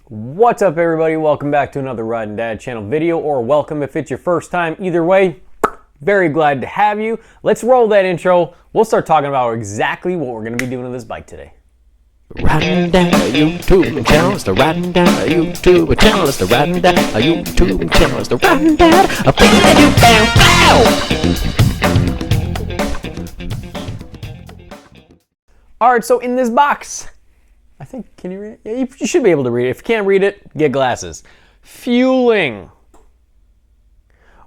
What's up, everybody? Welcome back to another Riding Dad channel video, or welcome if it's your first time. Either way, very glad to have you. Let's roll that intro. We'll start talking about exactly what we're going to be doing on this bike today. Riding down a YouTube channel, it's the Riding Down a YouTube channel, it's the Riding Down a YouTube channel, it's the Riding Down a thing that you found. Alright, so in this box, I think, can you read it? Yeah, you should be able to read it. If you can't read it, get glasses. Fueling.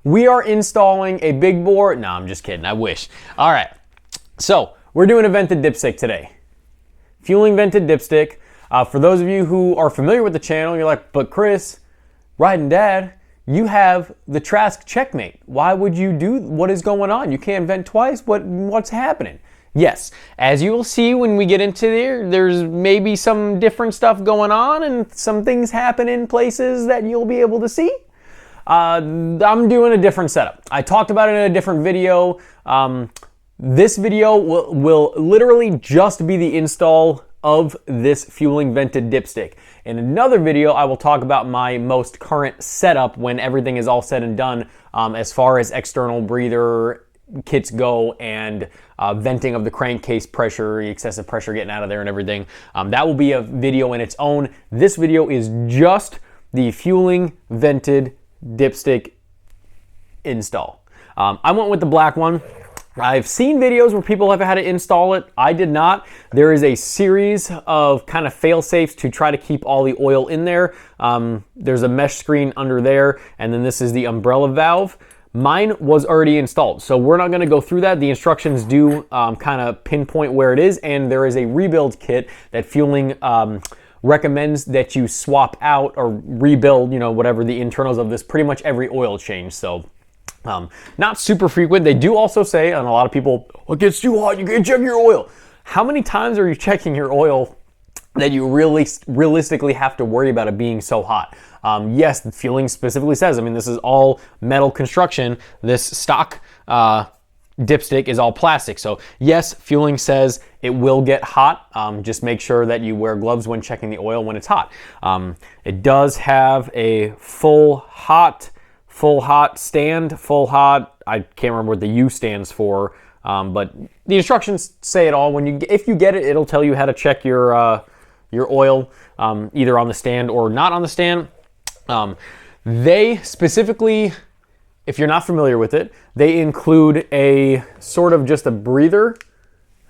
We are installing a big bore. No, I'm just kidding. I wish. All right. So we're doing a vented dipstick today. Fueling vented dipstick. For those of you who are familiar with the channel, you're like, but Chris, Riding Dad, you have the Trask Checkmate. Why would you do, what is going on? You can't vent twice. What's happening? Yes, as you will see when we get into there, there's maybe some different stuff going on and some things happen in places that you'll be able to see. I'm doing a different setup. I talked about it in a different video. This video will literally just be the install of this fueling vented dipstick. In another video, I will talk about my most current setup when everything is all said and done, as far as external breather kits go and venting of the crankcase pressure, excessive pressure getting out of there and everything. That will be a video in its own. This video is just the fueling vented dipstick install. I went with the black one. I've seen videos where people have had to install it. I did not. There is a series of kind of fail safes to try to keep all the oil in there. There's a mesh screen under there, and then this is the umbrella valve. Mine was already installed, so we're not going to go through that. The instructions do kind of pinpoint where it is, and there is a rebuild kit that Fueling recommends that you swap out or rebuild, you know, whatever the internals of this, pretty much every oil change. So not super frequent. They do also say, and a lot of people, it gets too hot, you can't check your oil. How many times are you checking your oil that you really realistically have to worry about it being so hot? Yes, the Fueling specifically says, I mean, this is all metal construction. This stock dipstick is all plastic. So yes, Fueling says it will get hot. Just make sure that you wear gloves when checking the oil when it's hot. It does have a full hot stand, full hot. I can't remember what the U stands for, but the instructions say it all. If you get it, it'll tell you how to check your oil, either on the stand or not on the stand. They specifically, if you're not familiar with it, they include a sort of just a breather.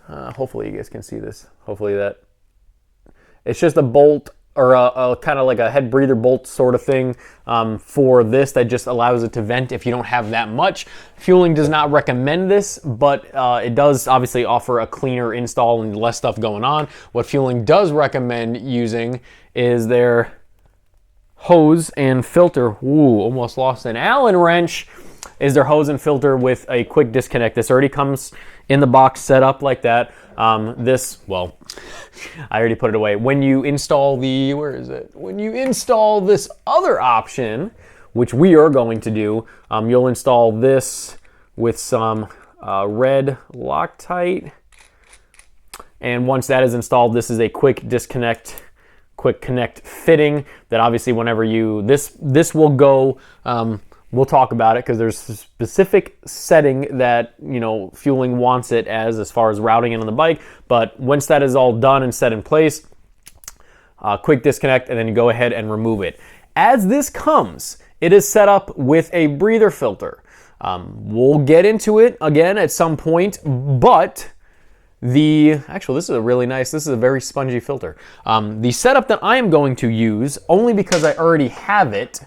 Hopefully you guys can see this. Hopefully that. It's just a bolt or a kind of like a head breather bolt sort of thing for this that just allows it to vent if you don't have that much. Fueling does not recommend this, but it does obviously offer a cleaner install and less stuff going on. What Fueling does recommend using is their hose and filter. Ooh, almost lost an Allen wrench. Is their hose and filter with a quick disconnect. This already comes in the box set up like that. Well, I already put it away. When you install when you install this other option, which we are going to do, you'll install this with some red Loctite. And once that is installed, this is a quick disconnect, quick connect fitting that obviously whenever this will go, we'll talk about it because there's a specific setting that, you know, Fueling wants it as far as routing it on the bike. But once that is all done and set in place, quick disconnect, and then you go ahead and remove it. As this comes, it is set up with a breather filter. We'll get into it again at some point, but actually, this is this is a very spongy filter. The setup that I am going to use, only because I already have it,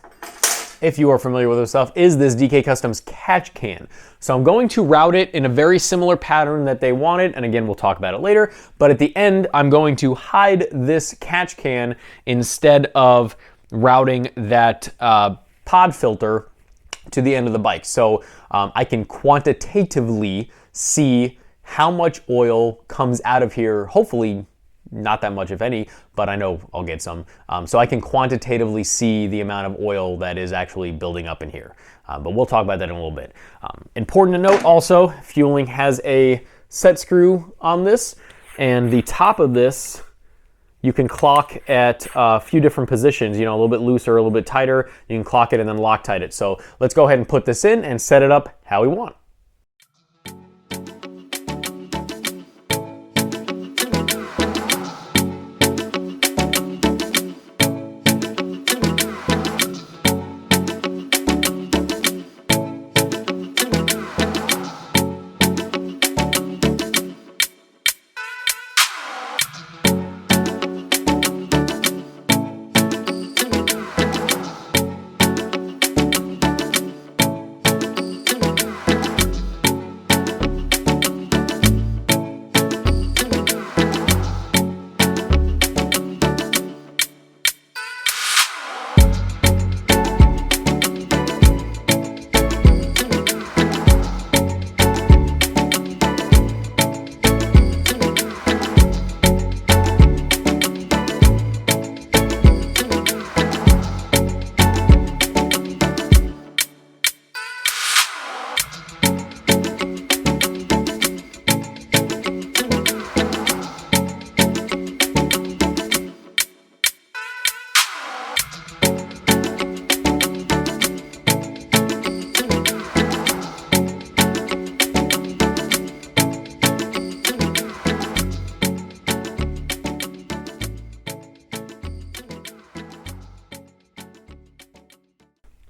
if you are familiar with this stuff, is this DK Customs catch can. So I'm going to route it in a very similar pattern that they wanted, and again, we'll talk about it later, but at the end, I'm going to hide this catch can instead of routing that pod filter to the end of the bike. So I can quantitatively see how much oil comes out of here, hopefully not that much, if any, but I know I'll get some. So I can quantitatively see the amount of oil that is actually building up in here. But we'll talk about that in a little bit. Important to note also, Fueling has a set screw on this, and the top of this you can clock at a few different positions, you know, a little bit looser, a little bit tighter. You can clock it and then Loctite it. So let's go ahead and put this in and set it up how we want.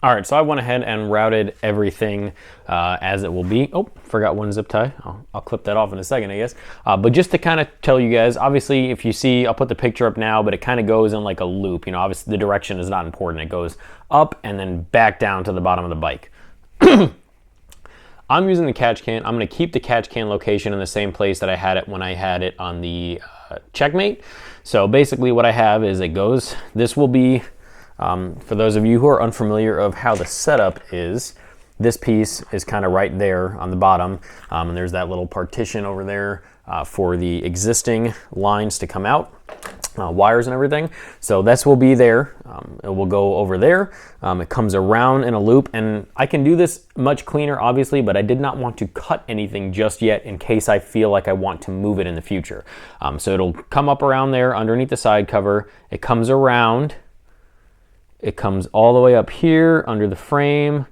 All right, so I went ahead and routed everything as it will be. Oh, forgot one zip tie. I'll clip that off in a second, I guess. But just to kind of tell you guys, obviously, if you see, I'll put the picture up now, but it kind of goes in like a loop. You know, obviously the direction is not important. It goes up and then back down to the bottom of the bike. I'm using the catch can. I'm going to keep the catch can location in the same place that I had it when I had it on the Checkmate. So basically what I have is it goes, this will be, for those of you who are unfamiliar of how the setup is, this piece is kind of right there on the bottom, and there's that little partition over there for the existing lines to come out, wires and everything. So this will be there. It will go over there. It comes around in a loop, and I can do this much cleaner, obviously, but I did not want to cut anything just yet in case I feel like I want to move it in the future. So it'll come up around there underneath the side cover. It comes around. It comes all the way up here under the frame,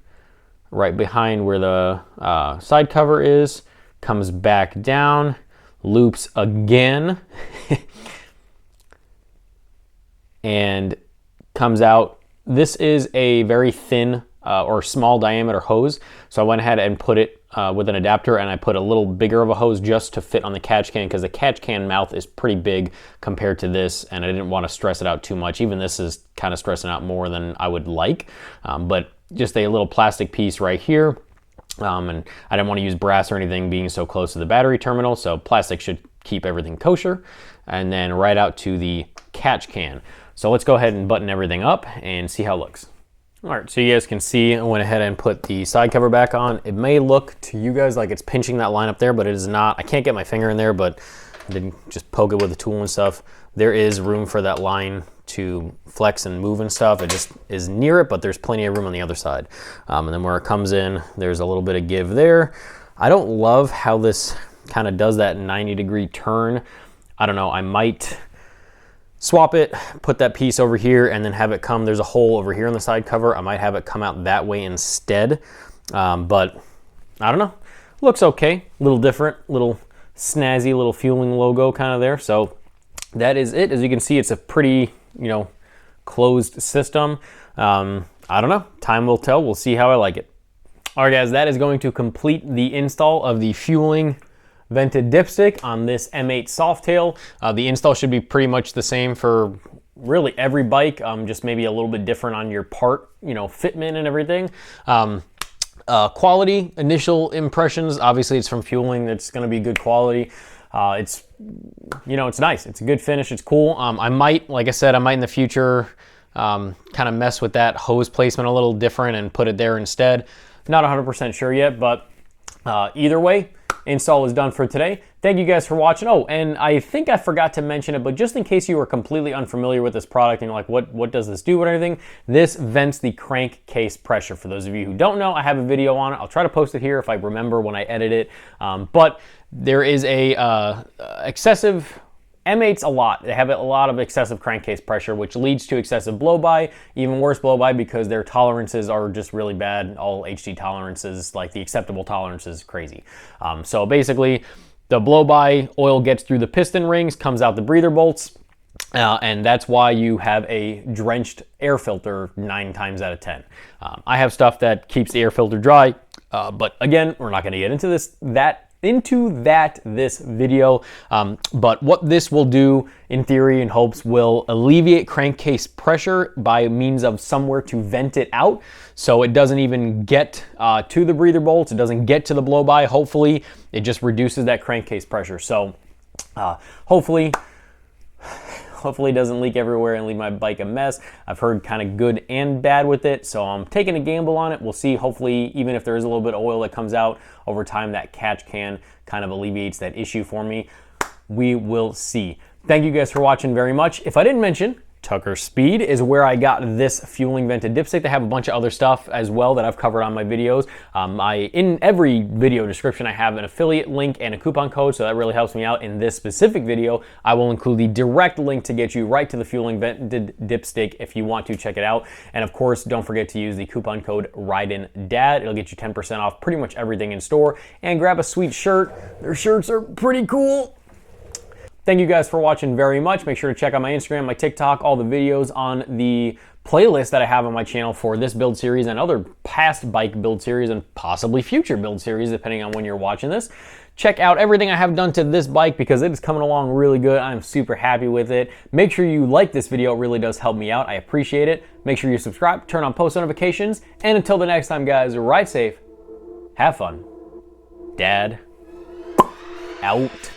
right behind where the side cover is, comes back down, loops again, and comes out. This is a very thin or small diameter hose, so I went ahead and put it with an adapter, and I put a little bigger of a hose just to fit on the catch can, because the catch can mouth is pretty big compared to this, and I didn't want to stress it out too much. Even this is kind of stressing out more than I would like, but just a little plastic piece right here, and I didn't want to use brass or anything being so close to the battery terminal, so plastic should keep everything kosher. And then right out to the catch can. So let's go ahead and button everything up and see how it looks. All right, so you guys can see I went ahead and put the side cover back on. It may look to you guys like it's pinching that line up there, but it is not. I can't get my finger in there, but I didn't just poke it with a tool and stuff. There is room for that line to flex and move and stuff. It just is near it, but there's plenty of room on the other side. And then where it comes in, there's a little bit of give there. I don't love how this kind of does that 90-degree turn. I don't know, I might swap it, put that piece over here, and then have it come, there's a hole over here on the side cover. I might have it come out that way instead, but I don't know. Looks okay, a little different, little snazzy little fueling logo kind of there. So that is it. As you can see, it's a pretty, you know, closed system. I don't know, time will tell. We'll see how I like it. All right, guys, that is going to complete the install of the fueling vented dipstick on this M8 Softail. The install should be pretty much the same for really every bike, just maybe a little bit different on your part, you know, fitment and everything. Quality, initial impressions, obviously it's from fueling, it's gonna be good quality. It's, you know, it's nice, it's a good finish, it's cool. I might, like I said, I might in the future kind of mess with that hose placement a little different and put it there instead. Not 100% sure yet, but either way, install is done for today. Thank you guys for watching. Oh, and I think I forgot to mention it, but just in case you were completely unfamiliar with this product and you're like, what does this do or anything? This vents the crankcase pressure. For those of you who don't know, I have a video on it. I'll try to post it here if I remember when I edit it. But there is a excessive M8's a lot. They have a lot of excessive crankcase pressure, which leads to excessive blow-by, even worse blow-by because their tolerances are just really bad. All HD tolerances, like the acceptable tolerance is crazy. So basically, the blow-by oil gets through the piston rings, comes out the breather bolts, and that's why you have a drenched air filter 9 times out of 10. I have stuff that keeps the air filter dry, but again, we're not going to get into this video, but what this will do in theory and hopes will alleviate crankcase pressure by means of somewhere to vent it out so it doesn't even get to the breather bolts, it doesn't get to the blow-by. Hopefully it just reduces that crankcase pressure. So hopefully it doesn't leak everywhere and leave my bike a mess. I've heard kind of good and bad with it, so I'm taking a gamble on it. We'll see. Hopefully, even if there is a little bit of oil that comes out over time, that catch can kind of alleviates that issue for me. We will see. Thank you guys for watching very much. If I didn't mention, Tucker Speed is where I got this fueling vented dipstick. They have a bunch of other stuff as well that I've covered on my videos. In every video description, I have an affiliate link and a coupon code, so that really helps me out. In this specific video, I will include the direct link to get you right to the fueling vented dipstick if you want to check it out. And of course, don't forget to use the coupon code RIDEINDAD. It'll get you 10% off pretty much everything in store. And grab a sweet shirt. Their shirts are pretty cool. Thank you guys for watching very much. Make sure to check out my Instagram, my TikTok, all the videos on the playlist that I have on my channel for this build series and other past bike build series and possibly future build series, depending on when you're watching this. Check out everything I have done to this bike because it is coming along really good. I'm super happy with it. Make sure you like this video. It really does help me out. I appreciate it. Make sure you subscribe, turn on post notifications, and until the next time, guys, ride safe, have fun. Dad out.